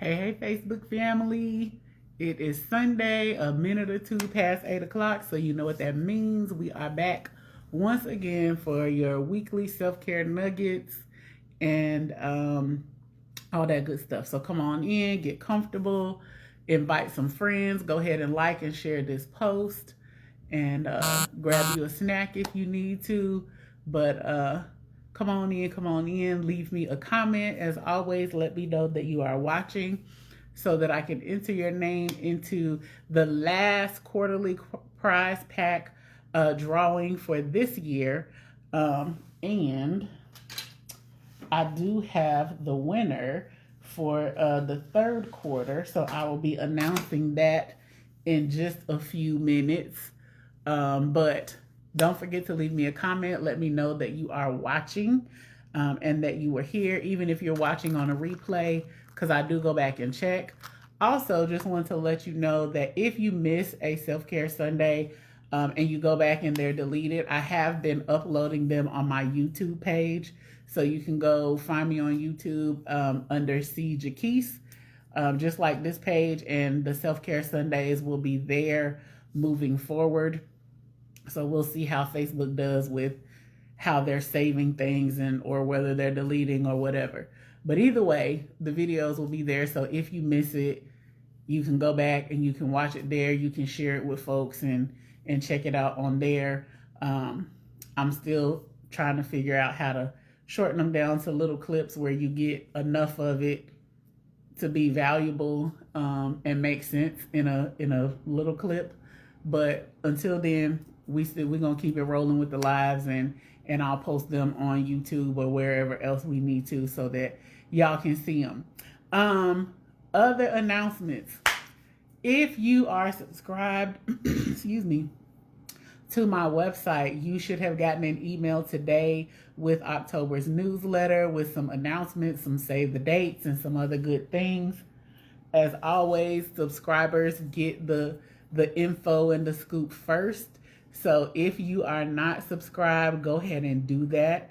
Hey, Facebook family. It is Sunday, a minute or two past 8 o'clock, so you know what that means. We are back once again for your weekly self-care nuggets and all that good stuff. So come on in, get comfortable, invite some friends, go ahead and like and share this post, and grab you a snack if you need to. But come on in, leave me a comment. As always, let me know that you are watching so that I can enter your name into the last quarterly prize pack drawing for this year. And I do have the winner for the third quarter, so I will be announcing that in just a few minutes. But don't forget to leave me a comment. Let me know that you are watching and that you were here, even if you're watching on a replay, because I do go back and check. Also, just want to let you know that if you miss a Self-Care Sunday and you go back and they're deleted, I have been uploading them on my YouTube page. So you can go find me on YouTube under C. Jaquise, just like this page, and the Self-Care Sundays will be there moving forward. So we'll see how Facebook does with how they're saving things and or whether they're deleting or whatever. But either way, the videos will be there. So if you miss it, you can go back and you can watch it there. You can share it with folks and check it out on there. I'm still trying to figure out how to shorten them down to little clips where you get enough of it to be valuable and make sense in a little clip. But until then, we're gonna keep it rolling with the lives, and I'll post them on YouTube or wherever else we need to so that y'all can see them. Other announcements. If you are subscribed, excuse me, to my website, you should have gotten an email today with October's newsletter with some announcements, some save the dates, and some other good things. As always, subscribers get the info and the scoop first. So if you are not subscribed, go ahead and do that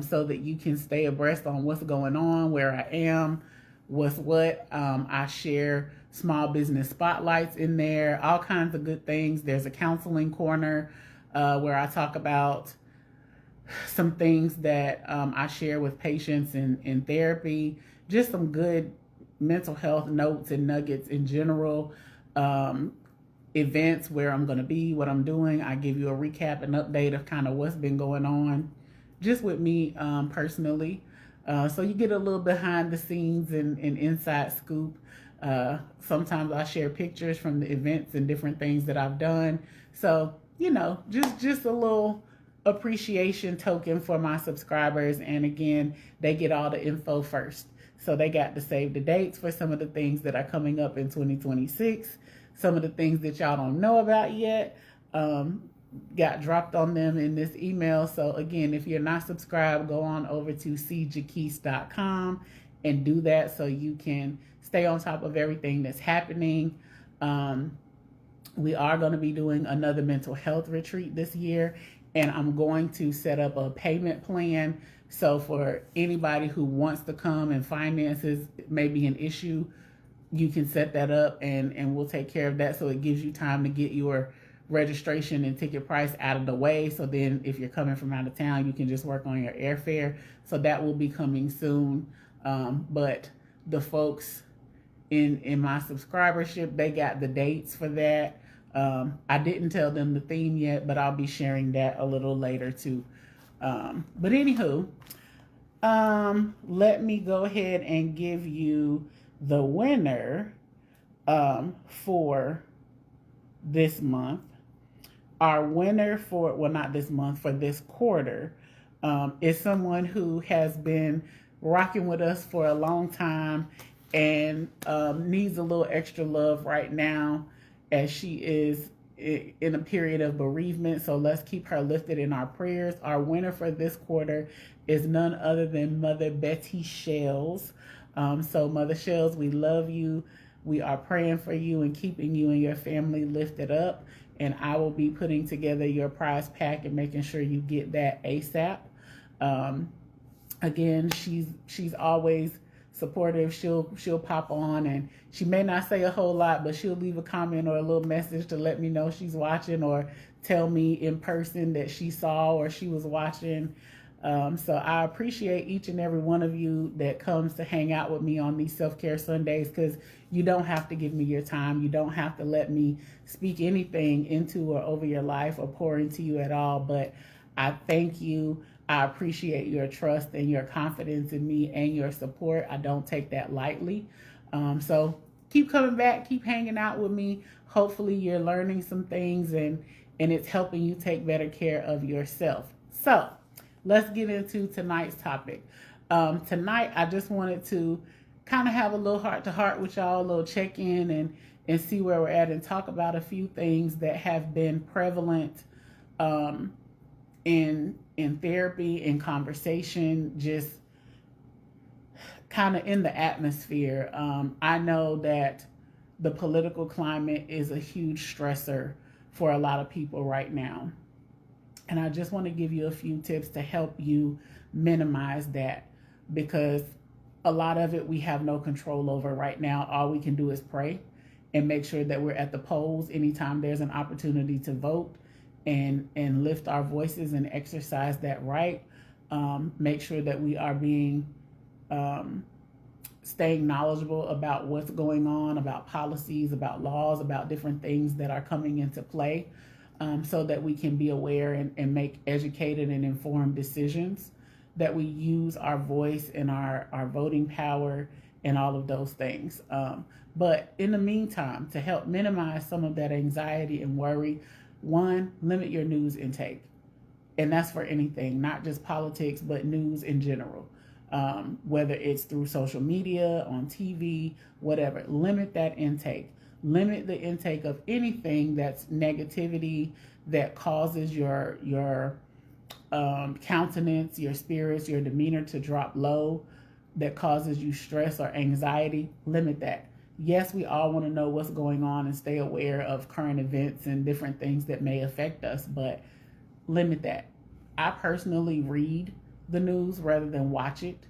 so that you can stay abreast on what's going on, where I am, what's what. I share small business spotlights in there, all kinds of good things. There's a counseling corner where I talk about some things that I share with patients in therapy, just some good mental health notes and nuggets in general. Events where I'm going to be, what I'm doing. I give you a recap and update of kind of what's been going on just with me personally. So you get a little behind the scenes and inside scoop. Sometimes I share pictures from the events and different things that I've done. So, you know, just a little appreciation token for my subscribers. And again, they get all the info first. So they got to save the dates for some of the things that are coming up in 2026. Some of the things that y'all don't know about yet got dropped on them in this email. So again, if you're not subscribed, go on over to cjaquise.com and do that so you can stay on top of everything that's happening. We are going to be doing another mental health retreat this year, and I'm going to set up a payment plan. So for anybody who wants to come and finances may be an issue, you can set that up and we'll take care of that. So it gives you time to get your registration and ticket price out of the way. So then if you're coming from out of town, you can just work on your airfare. So that will be coming soon. But the folks in my subscribership, they got the dates for that. I didn't tell them the theme yet, but I'll be sharing that a little later too. But anywho, let me go ahead and give you the winner for this month. Our winner for, well, not this month, for this quarter is someone who has been rocking with us for a long time and needs a little extra love right now as she is in a period of bereavement. So let's keep her lifted in our prayers. Our winner for this quarter is none other than Mother Betty Shells. So Mother Shells, we love you. We are praying for you and keeping you and your family lifted up. And I will be putting together your prize pack and making sure you get that ASAP. Again, she's always supportive. She'll pop on, and she may not say a whole lot, but she'll leave a comment or a little message to let me know she's watching, or tell me in person that she saw or she was watching. So I appreciate each and every one of you that comes to hang out with me on these self-care Sundays, because you don't have to give me your time. You don't have to let me speak anything into or over your life or pour into you at all. But I thank you. I appreciate your trust and your confidence in me and your support. I don't take that lightly. So keep coming back, keep hanging out with me. Hopefully you're learning some things, and it's helping you take better care of yourself. So let's get into tonight's topic. Tonight, I just wanted to kind of have a little heart-to-heart with y'all, a little check-in, and see where we're at, and talk about a few things that have been prevalent in therapy, in conversation, just kind of in the atmosphere. I know that the political climate is a huge stressor for a lot of people right now. And I just want to give you a few tips to help you minimize that, because a lot of it we have no control over right now. All we can do is pray and make sure that we're at the polls anytime there's an opportunity to vote, and lift our voices and exercise that right. Make sure that we are staying knowledgeable about what's going on, about policies, about laws, about different things that are coming into play. So that we can be aware and make educated and informed decisions, that we use our voice and our voting power and all of those things. But in the meantime, to help minimize some of that anxiety and worry, one, limit your news intake. And that's for anything, not just politics, but news in general. Whether it's through social media, on TV, whatever, limit that intake. Limit the intake of anything that's negativity, that causes your countenance, your spirits, your demeanor to drop low, that causes you stress or anxiety. Limit that. Yes, we all want to know what's going on and stay aware of current events and different things that may affect us, but limit that. I personally read the news rather than watch it,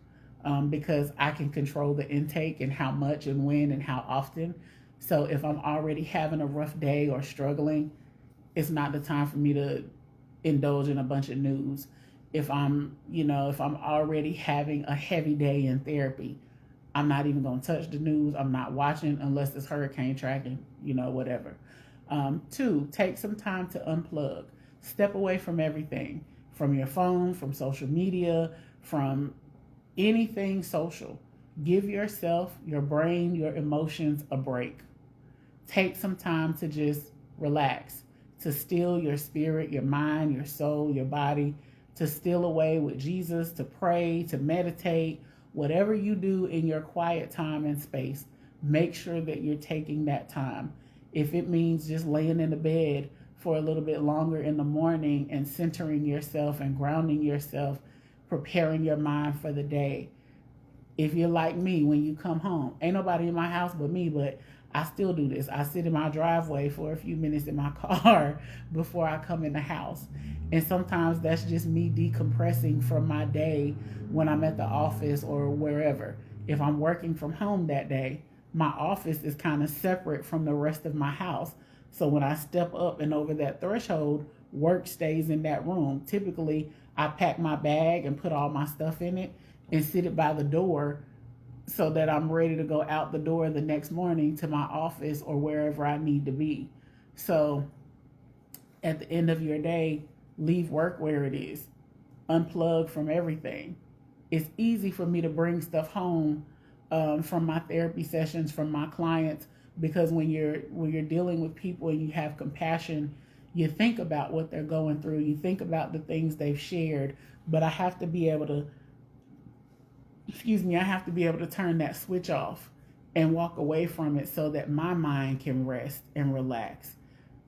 because I can control the intake and how much and when and how often. So if I'm already having a rough day or struggling, it's not the time for me to indulge in a bunch of news. If I'm already having a heavy day in therapy, I'm not even going to touch the news. I'm not watching unless it's hurricane tracking, whatever. 2, take some time to unplug. Step away from everything, from your phone, from social media, from anything social. Give yourself, your brain, your emotions a break. Take some time to just relax, to still your spirit, your mind, your soul, your body, to steal away with Jesus, to pray, to meditate. Whatever you do in your quiet time and space, make sure that you're taking that time. If it means just laying in the bed for a little bit longer in the morning and centering yourself and grounding yourself, preparing your mind for the day. If you're like me, when you come home, ain't nobody in my house but me, but I still do this. I sit in my driveway for a few minutes in my car before I come in the house. And sometimes that's just me decompressing from my day when I'm at the office or wherever. If I'm working from home that day, my office is kind of separate from the rest of my house. So when I step up and over that threshold, work stays in that room. Typically, I pack my bag and put all my stuff in it and sit it by the door so that I'm ready to go out the door the next morning to my office or wherever I need to be. So at the end of your day, leave work where it is. Unplug from everything. It's easy for me to bring stuff home from my therapy sessions, from my clients, because when you're dealing with people and you have compassion, you think about what they're going through, you think about the things they've shared. But I have to be able to turn that switch off and walk away from it so that my mind can rest and relax.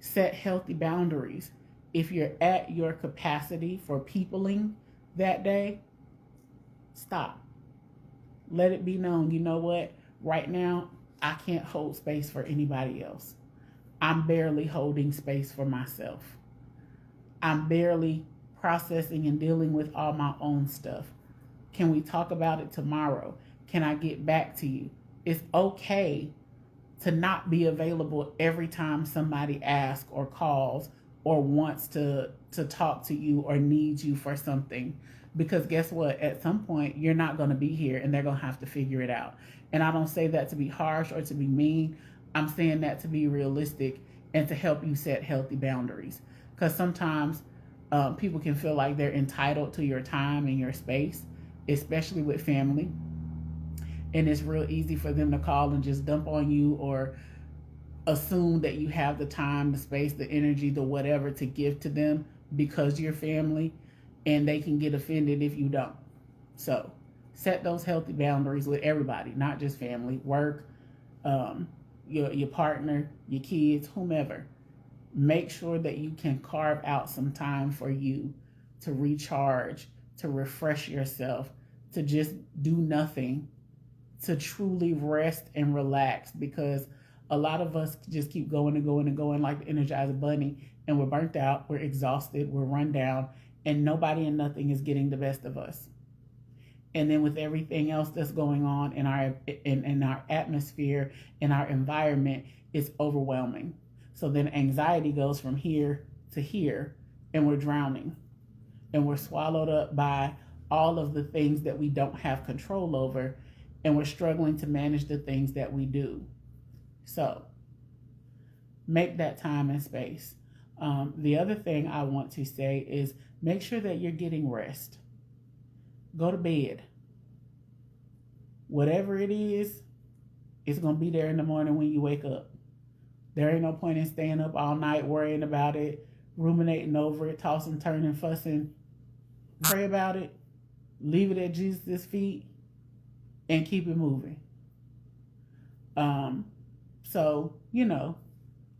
Set healthy boundaries. If you're at your capacity for peopling that day, stop. Let it be known, you know what? Right now, I can't hold space for anybody else. I'm barely holding space for myself. I'm barely processing and dealing with all my own stuff. Can we talk about it tomorrow? Can I get back to you? It's okay to not be available every time somebody asks or calls or wants to talk to you or needs you for something, because guess what, at some point you're not going to be here and they're going to have to figure it out. And I don't say that to be harsh or to be mean. I'm saying that to be realistic and to help you set healthy boundaries, because sometimes people can feel like they're entitled to your time and your space, especially with family, and it's real easy for them to call and just dump on you or assume that you have the time, the space, the energy, the whatever to give to them because you're family, and they can get offended if you don't. So set those healthy boundaries with everybody, not just family, work, your partner, your kids, whomever. Make sure that you can carve out some time for you to recharge, to refresh yourself, to just do nothing, to truly rest and relax, because a lot of us just keep going and going and going like the Energizer Bunny, and we're burnt out, we're exhausted, we're run down, and nobody and nothing is getting the best of us. And then with everything else that's going on in our atmosphere, in our environment, it's overwhelming. So then anxiety goes from here to here, and we're drowning, and we're swallowed up by all of the things that we don't have control over, and we're struggling to manage the things that we do. So make that time and space. The other thing I want to say is make sure that you're getting rest. Go to bed. Whatever it is, it's going to be there in the morning when you wake up. There ain't no point in staying up all night worrying about it, ruminating over it, tossing, turning, fussing. Pray about it. Leave it at Jesus' feet and keep it moving. So,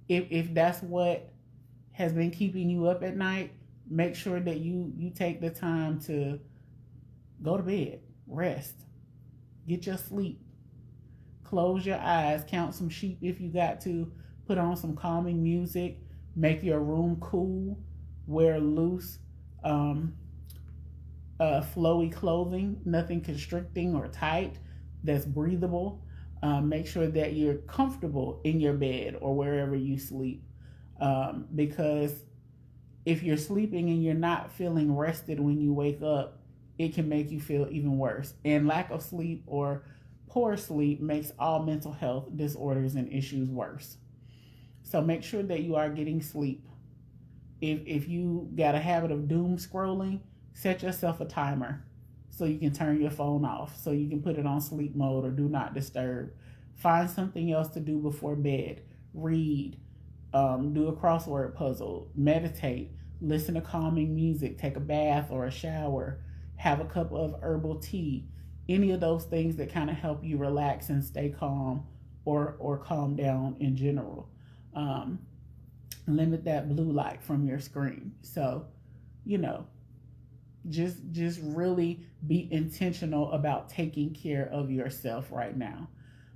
if that's what has been keeping you up at night, make sure that you take the time to go to bed, rest, get your sleep, close your eyes, count some sheep if you got to, put on some calming music, make your room cool, wear loose, flowy clothing, nothing constricting or tight, that's breathable. Make sure that you're comfortable in your bed or wherever you sleep, because if you're sleeping and you're not feeling rested when you wake up, it can make you feel even worse. And lack of sleep or poor sleep makes all mental health disorders and issues worse. So make sure that you are getting sleep. If you got a habit of doom scrolling, set yourself a timer so you can turn your phone off, so you can put it on sleep mode or do not disturb. Find something else to do before bed. Read, do a crossword puzzle, meditate, listen to calming music, take a bath or a shower, have a cup of herbal tea, any of those things that kind of help you relax and stay calm or calm down in general. Limit that blue light from your screen. So, just really be intentional about taking care of yourself right now,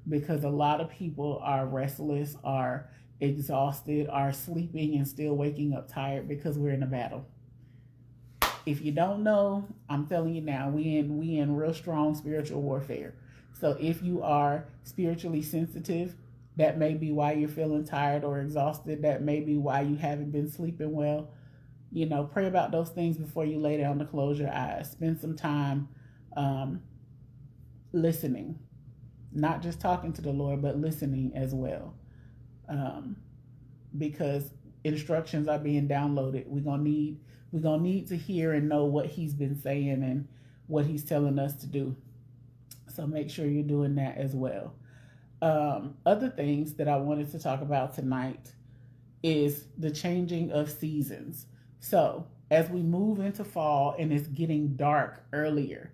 because a lot of people are restless, are exhausted, are sleeping and still waking up tired because we're in a battle. If you don't know, I'm telling you now, we in real strong spiritual warfare. So if you are spiritually sensitive, that may be why you're feeling tired or exhausted. That may be why you haven't been sleeping well. Pray about those things before you lay down to close your eyes. Spend some time listening, not just talking to the Lord, but listening as well, because instructions are being downloaded. We're gonna need to hear and know what He's been saying and what He's telling us to do. So make sure you're doing that as well. Other things that I wanted to talk about tonight is the changing of seasons. So as we move into fall and it's getting dark earlier,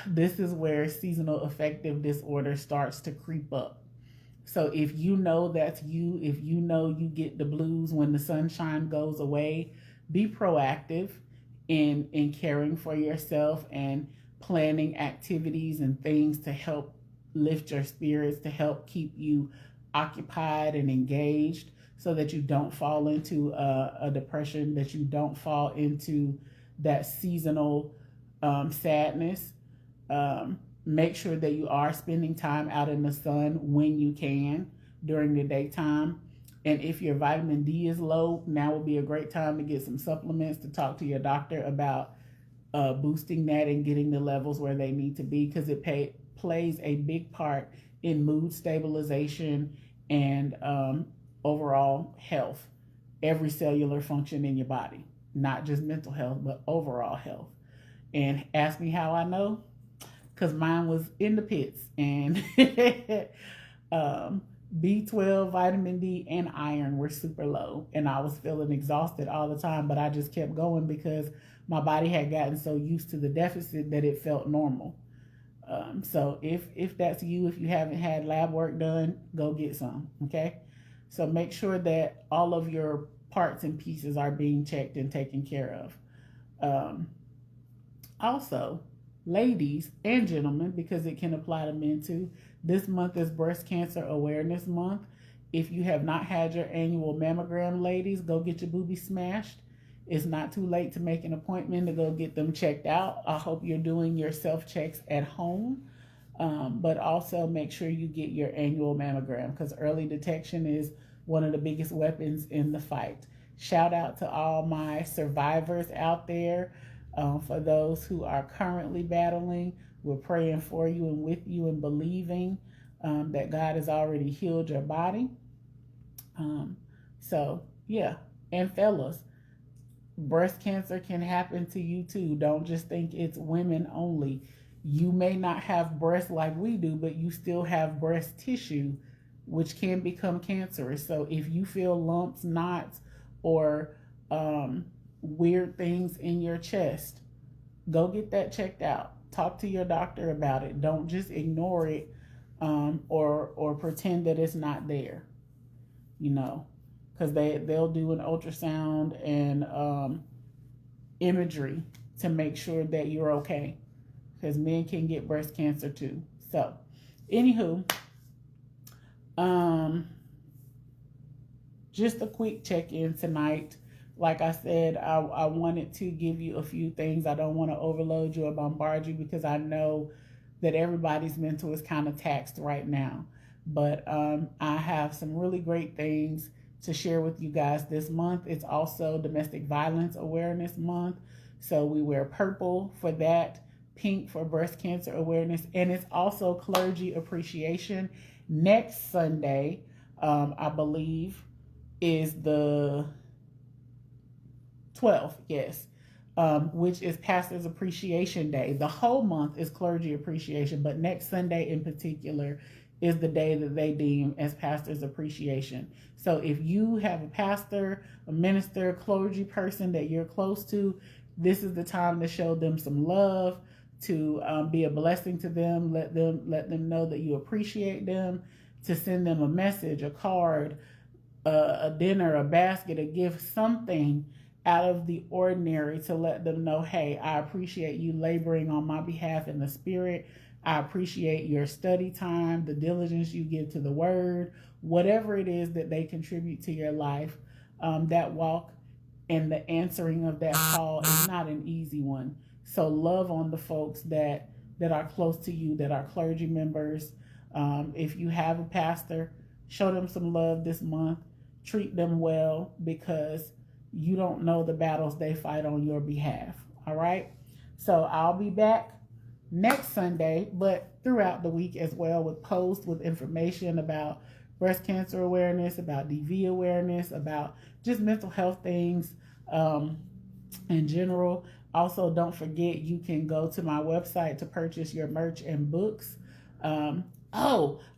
this is where seasonal affective disorder starts to creep up. So if you know that's you, if you know you get the blues when the sunshine goes away, be proactive in caring for yourself and planning activities and things to help lift your spirits, to help keep you occupied and engaged, so that you don't fall into a depression, that you don't fall into that seasonal sadness. Make sure that you are spending time out in the sun when you can during the daytime. And if your vitamin D is low, now would be a great time to get some supplements, to talk to your doctor about boosting that and getting the levels where they need to be, because it plays a big part in mood stabilization and overall health, every cellular function in your body, not just mental health, but overall health. And ask me how I know, because mine was in the pits. And B12, vitamin D, and iron were super low. And I was feeling exhausted all the time, but I just kept going because my body had gotten so used to the deficit that it felt normal. So if that's you, if you haven't had lab work done, go get some, okay? So make sure that all of your parts and pieces are being checked and taken care of. Also, ladies and gentlemen, because it can apply to men too, this month is Breast Cancer Awareness Month. If you have not had your annual mammogram, ladies, go get your boobies smashed. It's not too late to make an appointment to go get them checked out. I hope you're doing your self-checks at home, but also make sure you get your annual mammogram, because early detection is one of the biggest weapons in the fight. Shout out to all my survivors out there. For those who are currently battling, we're praying for you and with you and believing that God has already healed your body. So, yeah. And fellas, breast cancer can happen to you too. Don't just think it's women only. You may not have breasts like we do, but you still have breast tissue, which can become cancerous. So if you feel lumps, knots, or weird things in your chest, go get that checked out. Talk to your doctor about it. Don't just ignore it or pretend that it's not there, because they'll do an ultrasound and imagery to make sure that you're okay, because men can get breast cancer too. So anywho, just a quick check-in tonight. Like I said, I wanted to give you a few things. I don't want to overload you or bombard you, because I know that everybody's mental is kind of taxed right now. But I have some really great things to share with you guys this month. It's also Domestic Violence Awareness Month. So we wear purple for that, pink for breast cancer awareness, and it's also Clergy Appreciation. Next Sunday, I believe, is the 12th, yes, which is Pastor's Appreciation Day. The whole month is Clergy Appreciation, but next Sunday in particular is the day that they deem as Pastor's Appreciation. So if you have a pastor, a minister, clergy person that you're close to, this is the time to show them some love, to be a blessing to them, let them know that you appreciate them, to send them a message, a card, a dinner, a basket, a gift, something out of the ordinary to let them know, hey, I appreciate you laboring on my behalf in the spirit. I appreciate your study time, the diligence you give to the word, whatever it is that they contribute to your life. That walk and the answering of that call is not an easy one. So love on the folks that are close to you, that are clergy members. If you have a pastor, show them some love this month. Treat them well, because you don't know the battles they fight on your behalf. All right. So I'll be back next Sunday, but throughout the week as well, with posts with information about breast cancer awareness, about DV awareness, about just mental health things in general. Also, don't forget, you can go to my website to purchase your merch and books. I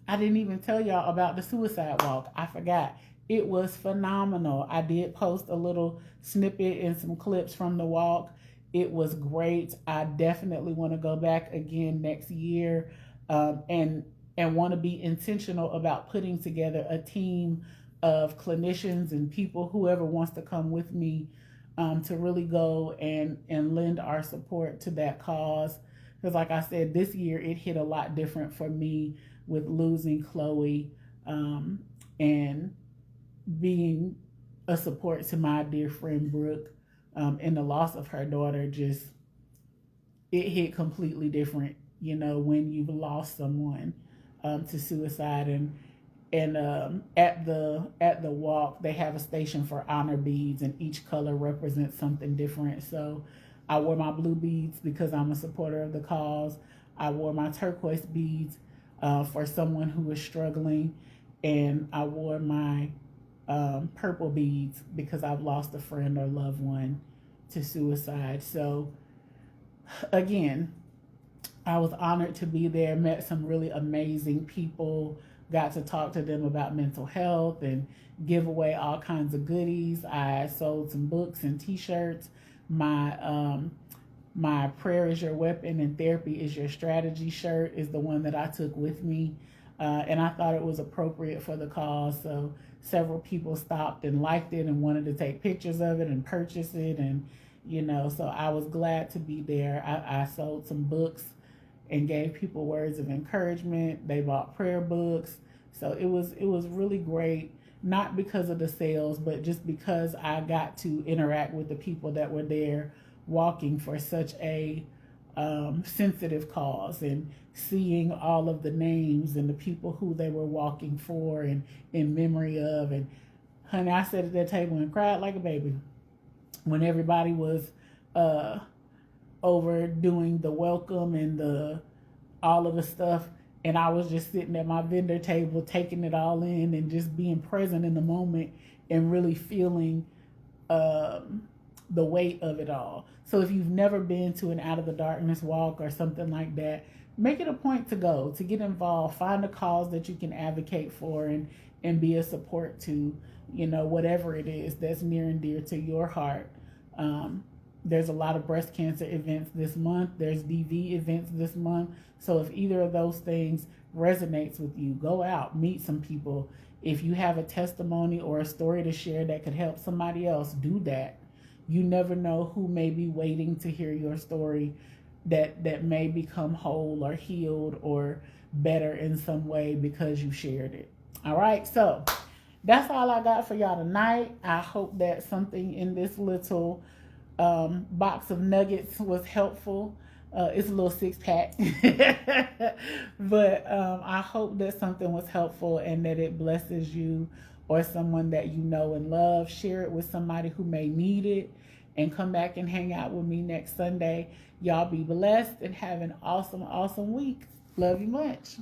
didn't even tell y'all about the suicide walk. I forgot. It was phenomenal. I did post a little snippet and some clips from the walk. It was great. I definitely want to go back again next year, and want to be intentional about putting together a team of clinicians and people, whoever wants to come with me, to really go and lend our support to that cause. Because like I said, this year it hit a lot different for me with losing Chloe, and being a support to my dear friend Brooke, and the loss of her daughter. Just, it hit completely different when you've lost someone to suicide. And at the walk, they have a station for honor beads, and each color represents something different. So I wore my blue beads because I'm a supporter of the cause. I wore my turquoise beads for someone who was struggling, and I wore my purple beads because I've lost a friend or loved one to suicide. So again, I was honored to be there, met some really amazing people, got to talk to them about mental health and give away all kinds of goodies. I sold some books and t-shirts. My prayer is your weapon and therapy is your strategy shirt is the one that I took with me. And I thought it was appropriate for the cause. So several people stopped and liked it and wanted to take pictures of it and purchase it. And, so I was glad to be there. I sold some books and gave people words of encouragement. They bought prayer books. So it was really great, not because of the sales, but just because I got to interact with the people that were there walking for such a sensitive cause, and seeing all of the names and the people who they were walking for and in memory of. And honey, I sat at that table and cried like a baby when everybody was over doing the welcome and all of the stuff, and I was just sitting at my vendor table taking it all in and just being present in the moment and really feeling the weight of it all. So if you've never been to an Out of the Darkness walk or something like that, make it a point to go, to get involved, find a cause that you can advocate for and be a support to, whatever it is that's near and dear to your heart. There's a lot of breast cancer events this month. There's DV events this month. So if either of those things resonates with you, go out, meet some people. If you have a testimony or a story to share that could help somebody else, do that. You never know who may be waiting to hear your story that may become whole or healed or better in some way because you shared it. All right, so that's all I got for y'all tonight. I hope that something in this little box of nuggets was helpful. It's a little 6-pack. But I hope that something was helpful and that it blesses you or someone that you know and love. Share it with somebody who may need it, and come back and hang out with me next Sunday. Y'all be blessed and have an awesome, awesome week. Love you much.